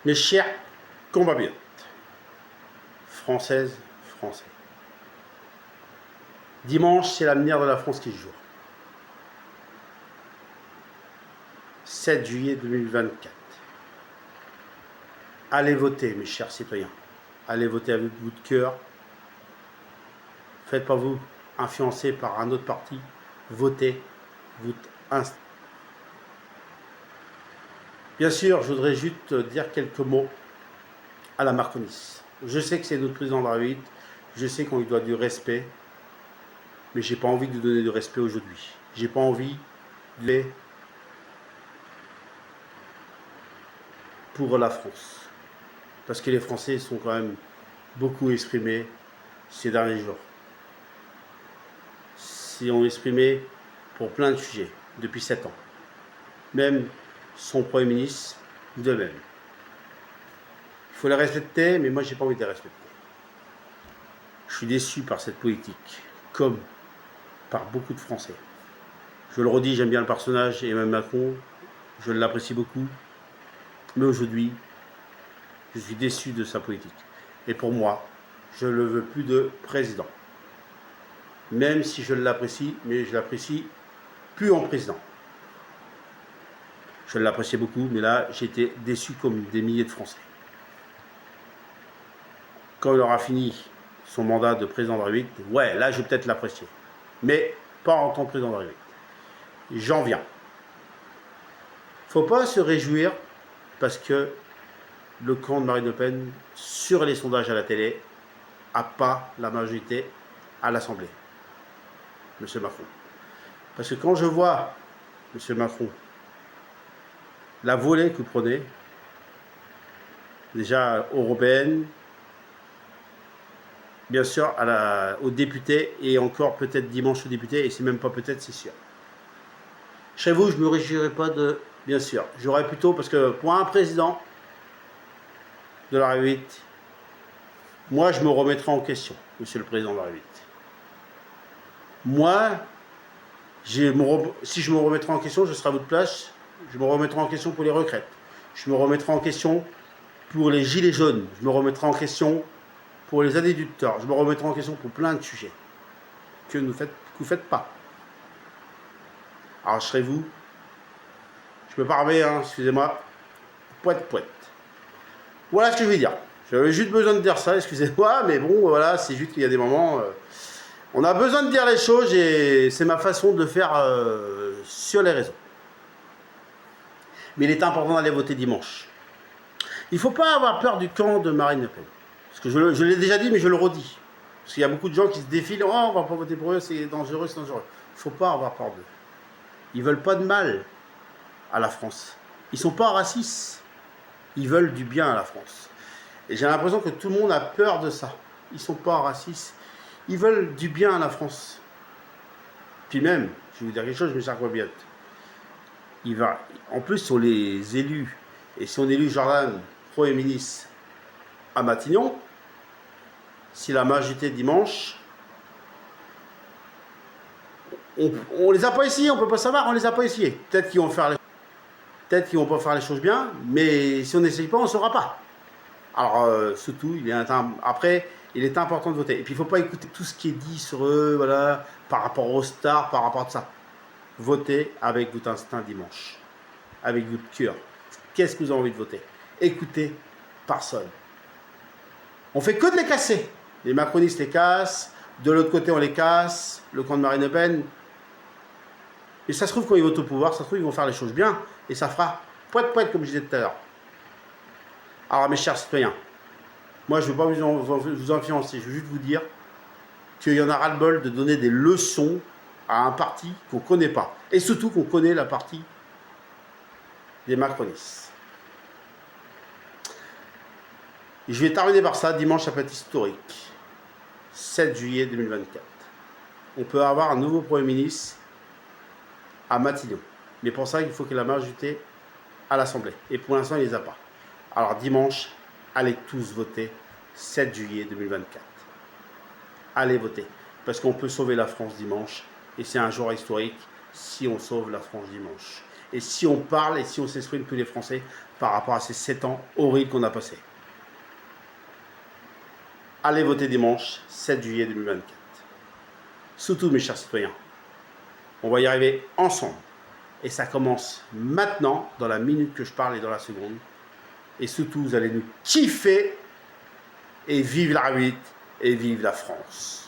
Mes chers compatriotes, françaises, français, dimanche, c'est l'avenir de la France qui se joue. 7 juillet 2024. Allez voter, mes chers citoyens. Allez voter avec bout de cœur. Faites pas vous influencer par un autre parti. Votez, vote instant. Bien sûr, je voudrais juste dire quelques mots à la Macronis. Je sais que c'est notre président de la République, je sais qu'on lui doit du respect, mais j'ai pas envie de lui donner du respect aujourd'hui. J'ai pas envie de pour la France. Parce que les Français sont quand même beaucoup exprimés ces derniers jours. Ils ont exprimé pour plein de sujets depuis 7 ans. Même son Premier ministre de même. Il faut les respecter, mais moi j'ai pas envie de les respecter. Je suis déçu par cette politique, comme par beaucoup de Français. Je le redis, j'aime bien le personnage, et même Macron, je l'apprécie beaucoup. Mais aujourd'hui, je suis déçu de sa politique. Et pour moi, je ne veux plus de président. Même si je l'apprécie, mais je l'apprécie plus en président. Je l'appréciais beaucoup, mais là, j'étais déçu comme des milliers de Français. Quand il aura fini son mandat de président de la République, ouais, là, je vais peut-être l'apprécier. Mais pas en tant que président de la République. J'en viens. Il ne faut pas se réjouir parce que le camp de Marine Le Pen, sur les sondages à la télé, n'a pas la majorité à l'Assemblée. M. Macron. Parce que quand je vois, M. Macron, la volée que vous prenez, déjà européenne, bien sûr aux députés, et encore peut-être dimanche aux députés, et c'est même pas peut-être, c'est sûr. Chez vous, je ne me réjouirais pas de... Bien sûr, j'aurais plutôt, parce que pour un président de la République, moi, je me remettrai en question, Monsieur le Président de la République. Moi, si je me remettrai en question, je serai à votre place, je me remettrai en question pour les retraites. Je me remettrai en question pour les gilets jaunes. Je me remettrai en question pour les adducteurs. Je me remettrai en question pour plein de sujets que vous ne faites pas. Alors, je serai vous. Je me permets, hein, excusez-moi. Poète. Voilà ce que je vais dire. J'avais juste besoin de dire ça, excusez-moi, mais bon, voilà, c'est juste qu'il y a des moments... on a besoin de dire les choses et c'est ma façon de le faire sur les réseaux. Mais il est important d'aller voter dimanche. Il ne faut pas avoir peur du camp de Marine Le Pen. Parce que je l'ai déjà dit, mais je le redis. Parce qu'il y a beaucoup de gens qui se défilent. Oh, on ne va pas voter pour eux, c'est dangereux, c'est dangereux. Il ne faut pas avoir peur d'eux. Ils ne veulent pas de mal à la France. Ils ne sont pas racistes. Ils veulent du bien à la France. Et j'ai l'impression que tout le monde a peur de ça. Ils ne sont pas racistes. Ils veulent du bien à la France. Puis même, je vais vous dire quelque chose, mes chers compatriotes. En plus, sur les élus, et si on élu Jordan, Premier ministre, à Matignon, si la majorité dimanche, on les a pas essayés, on ne peut pas savoir, on les a pas essayés. Peut-être qu'ils vont pas faire les choses bien, mais si on n'essaye pas, on ne saura pas. Alors, surtout, après, il est important de voter. Et puis, il ne faut pas écouter tout ce qui est dit sur eux, voilà, par rapport aux stars, par rapport à ça. Votez avec votre instinct dimanche, avec votre cœur. Qu'est-ce que vous avez envie de voter? Écoutez personne. On fait que de les casser. Les macronistes les cassent, de l'autre côté on les casse, le camp de Marine Le Pen. Et ça se trouve, quand ils votent au pouvoir, ça se trouve, ils vont faire les choses bien, et ça fera poète, comme je disais tout à l'heure. Alors, mes chers citoyens, moi, je ne veux pas vous influencer, je veux juste vous dire qu'il y en a ras-le-bol de donner des leçons à un parti qu'on ne connaît pas. Et surtout qu'on connaît la partie des macronistes. Et je vais terminer par ça, dimanche, ça peut être historique. 7 juillet 2024. On peut avoir un nouveau Premier ministre à Matignon. Mais pour ça, il faut qu'il y ait la majorité à l'Assemblée. Et pour l'instant, il ne les a pas. Alors dimanche, allez tous voter 7 juillet 2024. Allez voter. Parce qu'on peut sauver la France dimanche. Et c'est un jour historique si on sauve la France dimanche. et si on parle et si on s'exprime tous les Français par rapport à ces 7 ans horribles qu'on a passés. Allez voter dimanche 7 juillet 2024. Surtout mes chers citoyens, on va y arriver ensemble. Et ça commence maintenant, dans la minute que je parle et dans la seconde. Et surtout, vous allez nous kiffer et vive la 8 et vive la France.